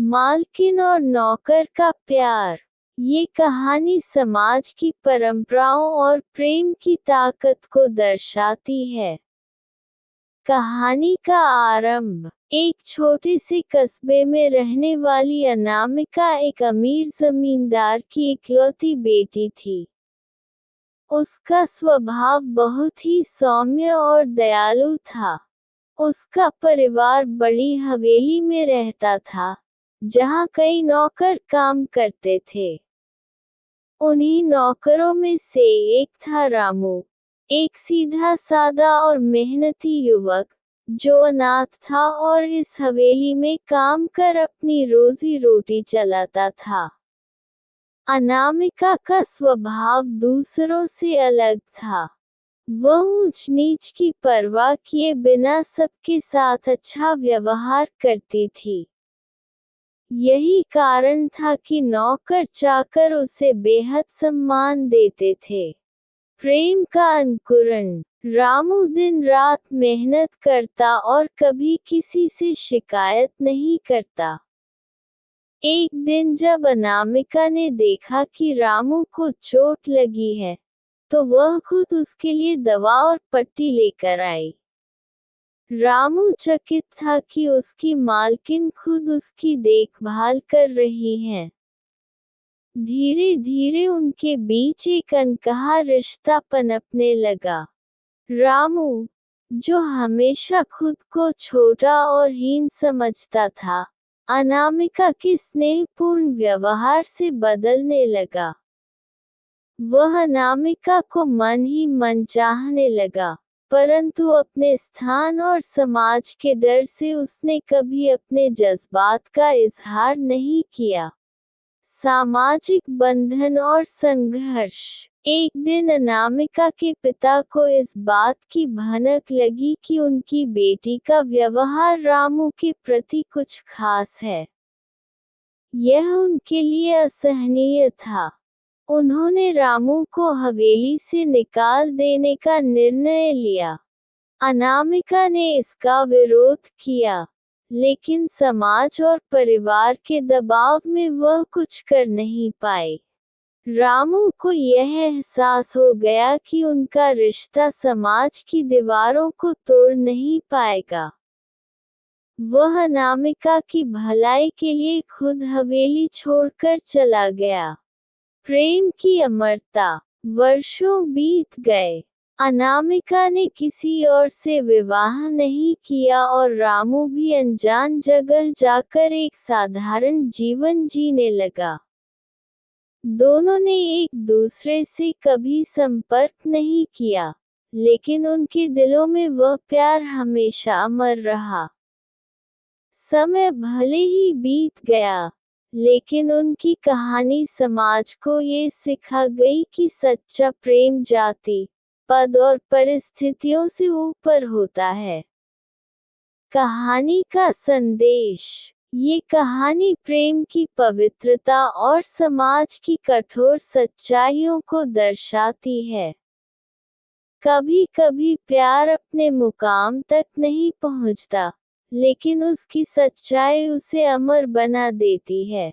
मालकिन और नौकर का प्यार। ये कहानी समाज की परंपराओं और प्रेम की ताकत को दर्शाती है। कहानी का आरंभ एक छोटे से कस्बे में रहने वाली अनामिका एक अमीर जमींदार की इकलौती बेटी थी। उसका स्वभाव बहुत ही सौम्य और दयालु था। उसका परिवार बड़ी हवेली में रहता था, जहाँ कई नौकर काम करते थे। उन्हीं नौकरों में से एक था रामू, एक सीधा सादा और मेहनती युवक, जो अनाथ था और इस हवेली में काम कर अपनी रोजी रोटी चलाता था। अनामिका का स्वभाव दूसरों से अलग था। वह ऊंच नीच की परवाह किए बिना सबके साथ अच्छा व्यवहार करती थी। यही कारण था कि नौकर चाकर उसे बेहद सम्मान देते थे। प्रेम का अंकुरण। रामू दिन रात मेहनत करता और कभी किसी से शिकायत नहीं करता। एक दिन जब अनामिका ने देखा कि रामू को चोट लगी है, तो वह खुद उसके लिए दवा और पट्टी लेकर आई। रामू चकित था कि उसकी मालकिन खुद उसकी देखभाल कर रही हैं। धीरे धीरे उनके बीच एक अनकहा रिश्ता पनपने लगा। रामू, जो हमेशा खुद को छोटा और हीन समझता था, अनामिका के स्नेहपूर्ण व्यवहार से बदलने लगा। वह अनामिका को मन ही मन चाहने लगा, परंतु अपने स्थान और समाज के डर से उसने कभी अपने जज्बात का इजहार नहीं किया। सामाजिक बंधन और संघर्ष। एक दिन अनामिका के पिता को इस बात की भनक लगी कि उनकी बेटी का व्यवहार रामू के प्रति कुछ खास है। यह उनके लिए असहनीय था। उन्होंने रामू को हवेली से निकाल देने का निर्णय लिया। अनामिका ने इसका विरोध किया, लेकिन समाज और परिवार के दबाव में वह कुछ कर नहीं पाई। रामू को यह एहसास हो गया कि उनका रिश्ता समाज की दीवारों को तोड़ नहीं पाएगा। वह अनामिका की भलाई के लिए खुद हवेली छोड़कर चला गया। प्रेम की अमरता। वर्षों बीत गए। अनामिका ने किसी और से विवाह नहीं किया और रामू भी अनजान जगह जाकर एक साधारण जीवन जीने लगा। दोनों ने एक दूसरे से कभी संपर्क नहीं किया, लेकिन उनके दिलों में वह प्यार हमेशा अमर रहा। समय भले ही बीत गया, लेकिन उनकी कहानी समाज को ये सिखा गई कि सच्चा प्रेम जाति, पद और परिस्थितियों से ऊपर होता है। कहानी का संदेश। ये कहानी प्रेम की पवित्रता और समाज की कठोर सच्चाइयों को दर्शाती है। कभी कभी प्यार अपने मुकाम तक नहीं पहुंचता, लेकिन उसकी सच्चाई उसे अमर बना देती है।